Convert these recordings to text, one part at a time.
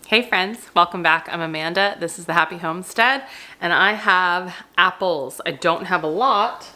Hey friends, welcome back. I'm Amanda. This is the Happy Homestead, and I have apples. I don't have a lot,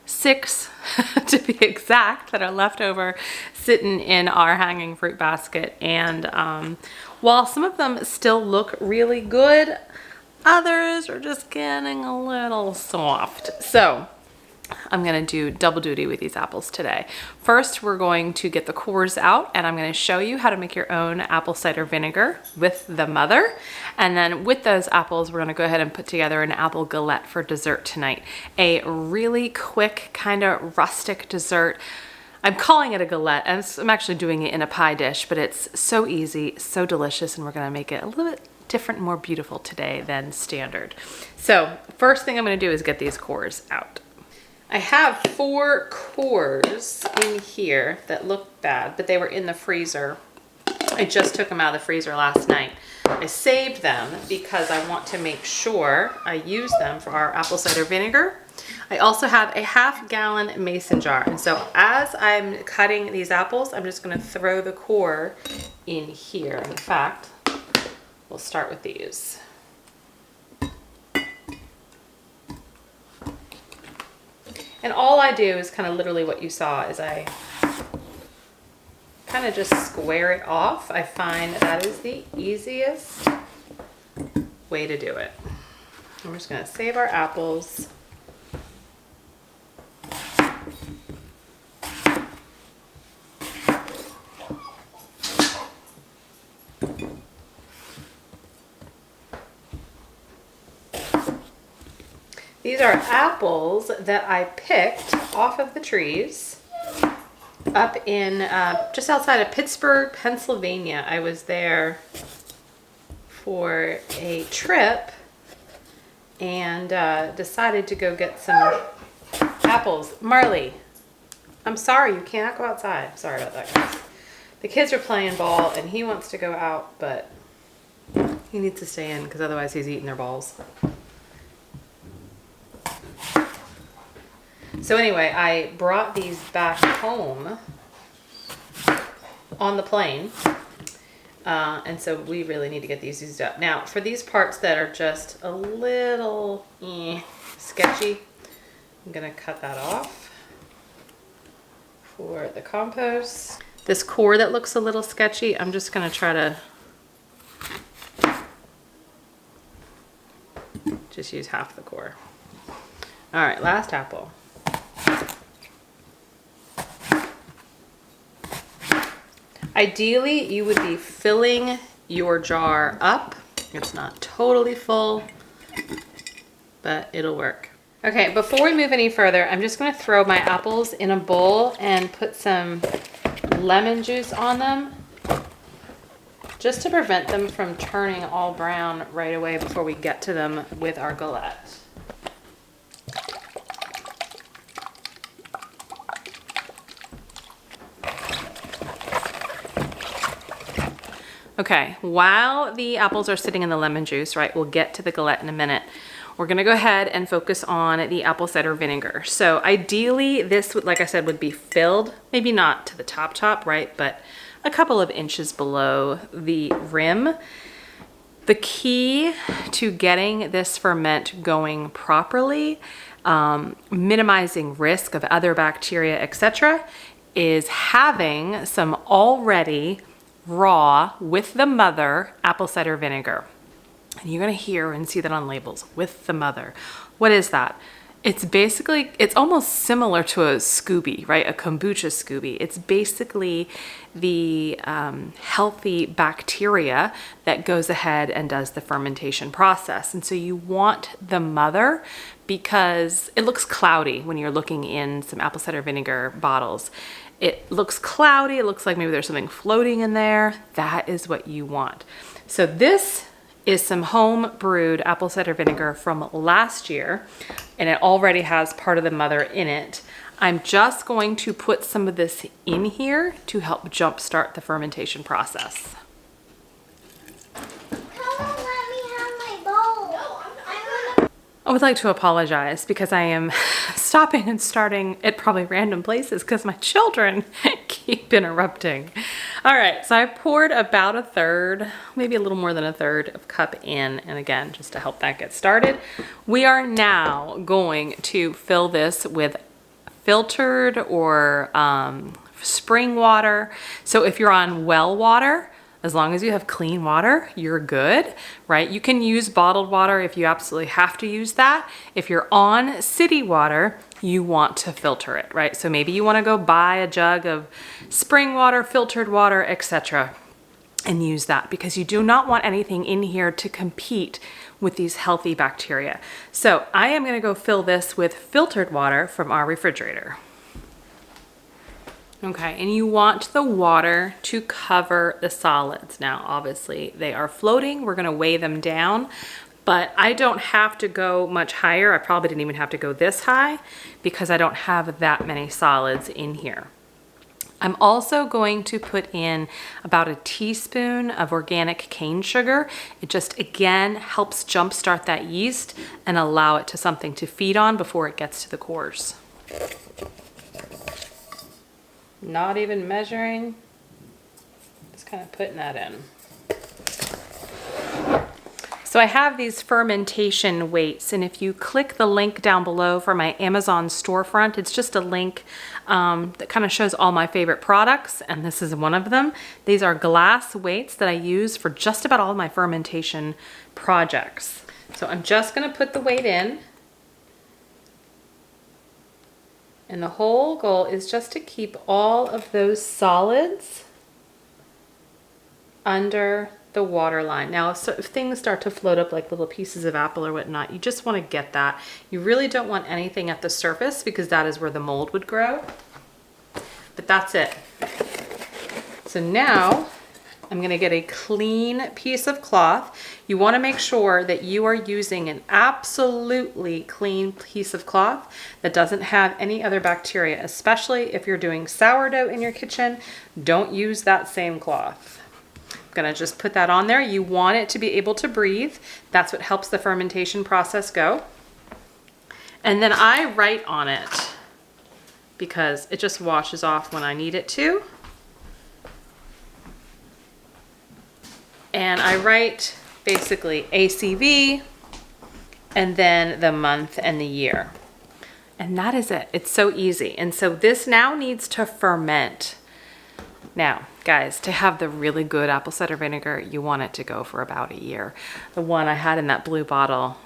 6 to be exact, that are left over sitting in our hanging fruit basket. And while some of them still look really good, others are just getting a little soft. So I'm gonna do double duty with these apples today. First, we're going to get the cores out, and I'm gonna show you how to make your own apple cider vinegar with the mother. And then with those apples, we're gonna go ahead and put together an apple galette for dessert tonight. A really quick, kind of rustic dessert. I'm calling it a galette, and I'm actually doing it in a pie dish, but it's so easy, so delicious, and we're gonna make it a little bit different and more beautiful today than standard. So first thing I'm gonna do is get these cores out. I have 4 cores in here that look bad, but they were in the freezer. I just took them out of the freezer last night. I saved them because I want to make sure I use them for our apple cider vinegar. I also have a half-gallon mason jar, and so as I'm cutting these apples, I'm just going to throw the core in here. In fact, we'll start with these. And all I do is kind of literally what you saw is I kind of just square it off. I find that is the easiest way to do it. And we're just going to save our apples. These are apples that I picked off of the trees up in just outside of Pittsburgh, Pennsylvania. I was there for a trip and decided to go get some apples. Marley, I'm sorry, you cannot go outside. Sorry about that, guys. The kids are playing ball and he wants to go out, but he needs to stay in because otherwise he's eating their balls. So anyway, I brought these back home on the plane, and so we really need to get these used up. Now, for these parts that are just a little sketchy, I'm gonna cut that off for the compost. This core that looks a little sketchy, I'm just gonna try to just use half the core. All right, last apple. Ideally, you would be filling your jar up. It's not totally full, but it'll work. Okay, before we move any further, I'm just gonna throw my apples in a bowl and put some lemon juice on them, just to prevent them from turning all brown right away before we get to them with our galette. Okay, while the apples are sitting in the lemon juice, right, we'll get to the galette in a minute. We're gonna go ahead and focus on the apple cider vinegar. So ideally, this would, like I said, would be filled, maybe not to the top, right, but a couple of inches below the rim. The key to getting this ferment going properly, minimizing risk of other bacteria, etc., is having some already raw with the mother apple cider vinegar. And you're gonna hear and see that on labels, with the mother. What is that? It's basically, it's almost similar to a Scooby, right? A kombucha Scooby. It's basically the healthy bacteria that goes ahead and does the fermentation process. And so you want the mother because it looks cloudy when you're looking in some apple cider vinegar bottles. It looks cloudy, it looks like maybe there's something floating in there. That is what you want. So this is some home brewed apple cider vinegar from last year, and it already has part of the mother in it. I'm just going to put some of this in here to help jumpstart the fermentation process. I would like to apologize because I am stopping and starting at probably random places because my children keep interrupting. All right, so I poured about a third, maybe a little more than a third of cup in, and again, just to help that get started. We are now going to fill this with filtered or spring water. So if you're on well water, as long as you have clean water, you're good, right? You can use bottled water if you absolutely have to use that. If you're on city water, you want to filter it, right? So maybe you want to go buy a jug of spring water, filtered water, etc., and use that, because you do not want anything in here to compete with these healthy bacteria. So I am going to go fill this with filtered water from our refrigerator. Okay, and you want the water to cover the solids. Now, obviously, they are floating. We're going to weigh them down, but I don't have to go much higher. I probably didn't even have to go this high because I don't have that many solids in here. I'm also going to put in about a teaspoon of organic cane sugar. It just, again, helps jumpstart that yeast and allow it to something to feed on before it gets to the cores. Not even measuring, just kind of putting that in. So I have these fermentation weights, and if you click the link down below for my Amazon storefront, it's just a link that kind of shows all my favorite products, and this is one of them. These are glass weights that I use for just about all of my fermentation projects. So I'm just going to put the weight in. And the whole goal is just to keep all of those solids under the water line. Now, if things start to float up like little pieces of apple or whatnot, you just want to get that. You really don't want anything at the surface because that is where the mold would grow. But that's it. So now I'm going to get a clean piece of cloth. You want to make sure that you are using an absolutely clean piece of cloth that doesn't have any other bacteria, especially if you're doing sourdough in your kitchen. Don't use that same cloth. I'm going to just put that on there. You want it to be able to breathe. That's what helps the fermentation process go. And then I write on it because it just washes off when I need it to. And I write basically ACV and then the month and the year. And that is it. It's so easy. And so this now needs to ferment. Now, guys, to have the really good apple cider vinegar, you want it to go for about a year. The one I had in that blue bottle,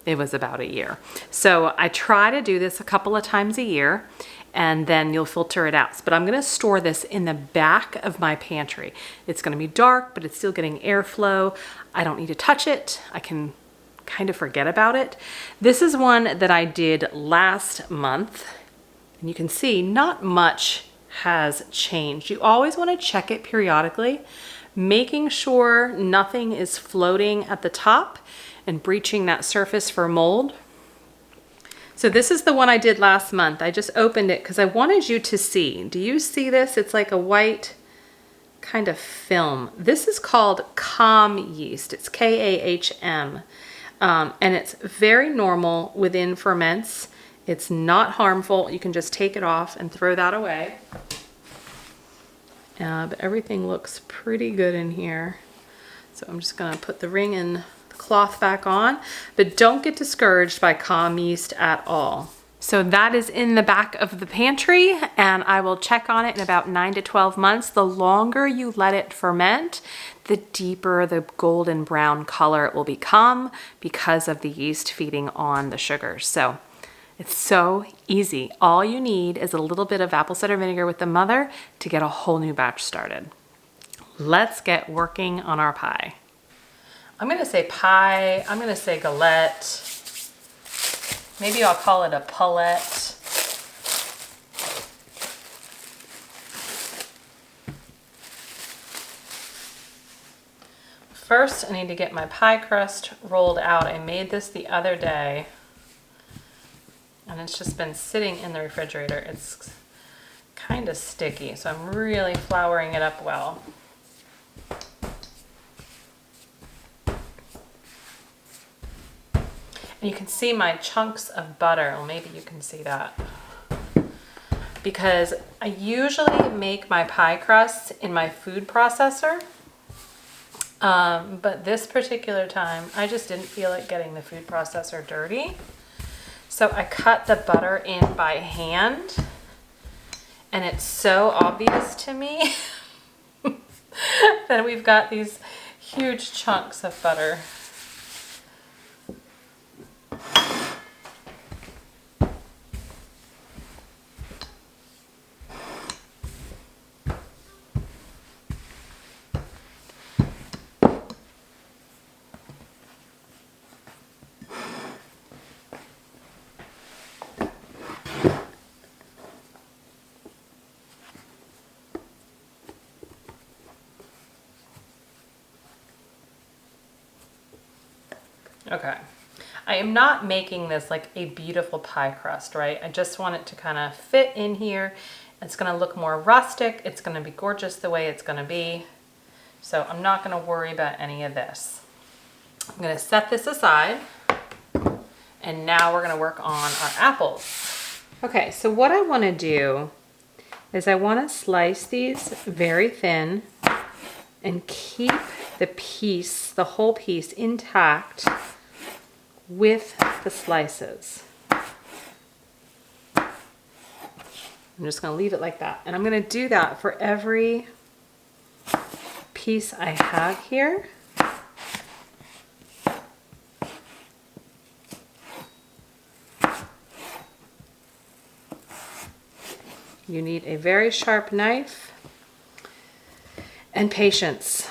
it was about a year. So I try to do this a couple of times a year, and then you'll filter it out. But I'm going to store this in the back of my pantry. It's going to be dark, but it's still getting airflow. I don't need to touch it. I can kind of forget about it. This is one that I did last month, and you can see not much has changed. You always want to check it periodically, making sure nothing is floating at the top and breaching that surface for mold. So this is the one I did last month. I just opened it because I wanted you to see. Do you see this? It's like a white kind of film. This is called Kahm yeast. It's K-A-H-M. And it's very normal within ferments. It's not harmful. You can just take it off and throw that away. But everything looks pretty good in here. So I'm just going to put the ring and cloth back on, but don't get discouraged by Kahm yeast at all. So that is in the back of the pantry, and I will check on it in about 9 to 12 months. The longer you let it ferment, the deeper the golden brown color it will become because of the yeast feeding on the sugars. So it's so easy. All you need is a little bit of apple cider vinegar with the mother to get a whole new batch started. Let's get working on our pie. I'm going to say pie, I'm going to say galette, maybe I'll call it a palette. First, I need to get my pie crust rolled out. I made this the other day, and it's just been sitting in the refrigerator. It's kind of sticky, so I'm really flouring it up well. And you can see my chunks of butter. Well, maybe you can see that. because I usually make my pie crusts in my food processor. But this particular time, I just didn't feel like getting the food processor dirty. So I cut the butter in by hand, and it's so obvious to me that we've got these huge chunks of butter. Okay, I am not making this like a beautiful pie crust, right? I just want it to kind of fit in here. It's gonna look more rustic. It's gonna be gorgeous the way it's gonna be. So I'm not gonna worry about any of this. I'm gonna set this aside, and now we're gonna work on our apples. Okay, so what I wanna do is I wanna slice these very thin and keep the piece, the whole piece intact with the slices. I'm just gonna leave it like that. And I'm gonna do that for every piece I have here. You need a very sharp knife and patience.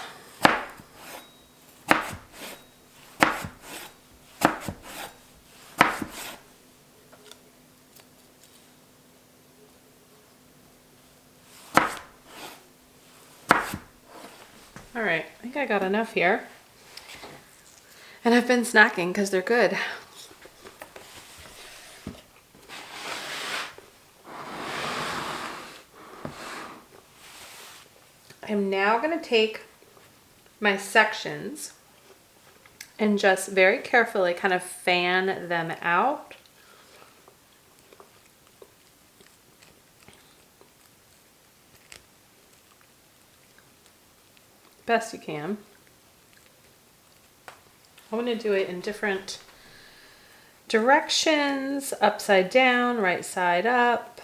All right, I think I got enough here. And I've been snacking because they're good. I'm now going to take my sections and just very carefully kind of fan them out. Best you can. I want to do it in different directions, upside down, right side up.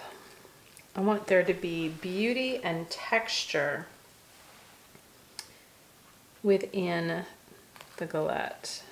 I want there to be beauty and texture within the galette.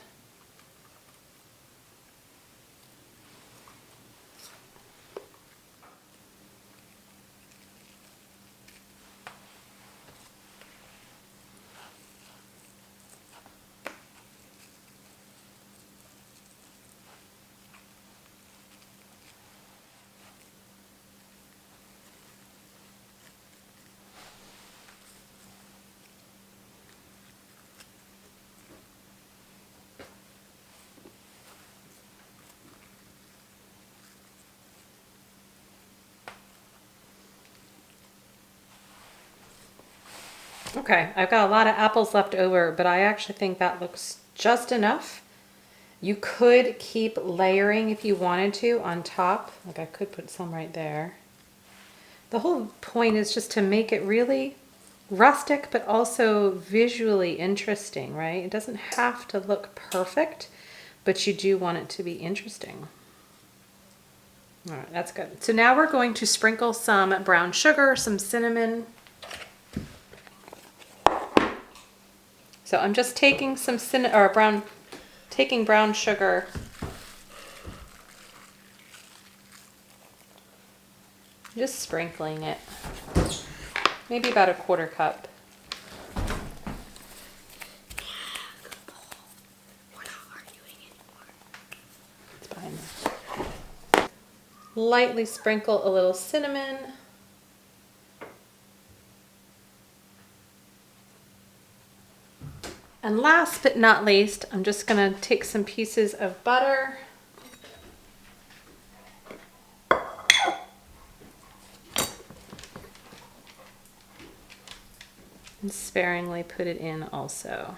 Okay, I've got a lot of apples left over, but I actually think that looks just enough. You could keep layering if you wanted to on top. Like I could put some right there. The whole point is just to make it really rustic, but also visually interesting, right? It doesn't have to look perfect, but you do want it to be interesting. All right, that's good. So now we're going to sprinkle some brown sugar, some cinnamon. So I'm just taking some brown sugar, just sprinkling it, maybe about a quarter cup. We're not arguing anymore. It's behind me. Lightly sprinkle a little cinnamon. And last but not least, I'm just gonna take some pieces of butter. And sparingly put it in also.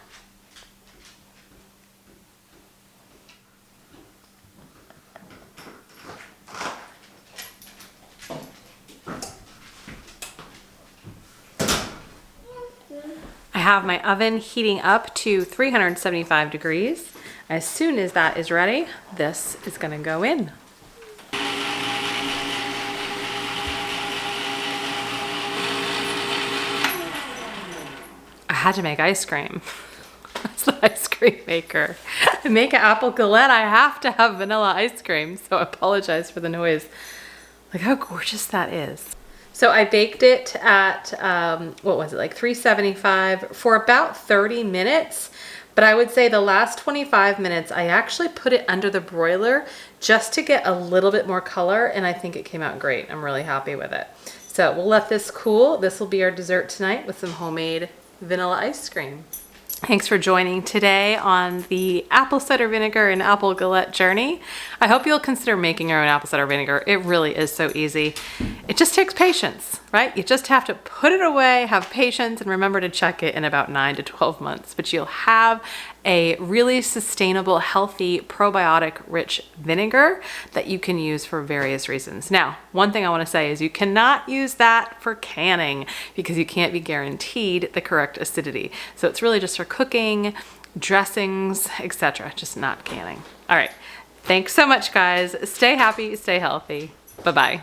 have my oven heating up to 375 degrees. As soon as that is ready, this is gonna go in. I had to make ice cream. That's the ice cream maker. To make an apple galette, I have to have vanilla ice cream, so I apologize for the noise. Look how gorgeous that is. So I baked it at, what was it, like 375 for about 30 minutes. But I would say the last 25 minutes, I actually put it under the broiler just to get a little bit more color, and I think it came out great. I'm really happy with it. So we'll let this cool. This will be our dessert tonight with some homemade vanilla ice cream. Thanks for joining today on the apple cider vinegar and apple galette journey. I hope you'll consider making your own apple cider vinegar. It really is so easy. It just takes patience, right? You just have to put it away, have patience, and remember to check it in about 9 to 12 months. But you'll have a really sustainable, healthy, probiotic-rich vinegar that you can use for various reasons. Now, one thing I want to say is you cannot use that for canning because you can't be guaranteed the correct acidity. So it's really just for cooking, dressings, etc., just not canning. All right. Thanks so much, guys. Stay happy, stay healthy. Bye-bye.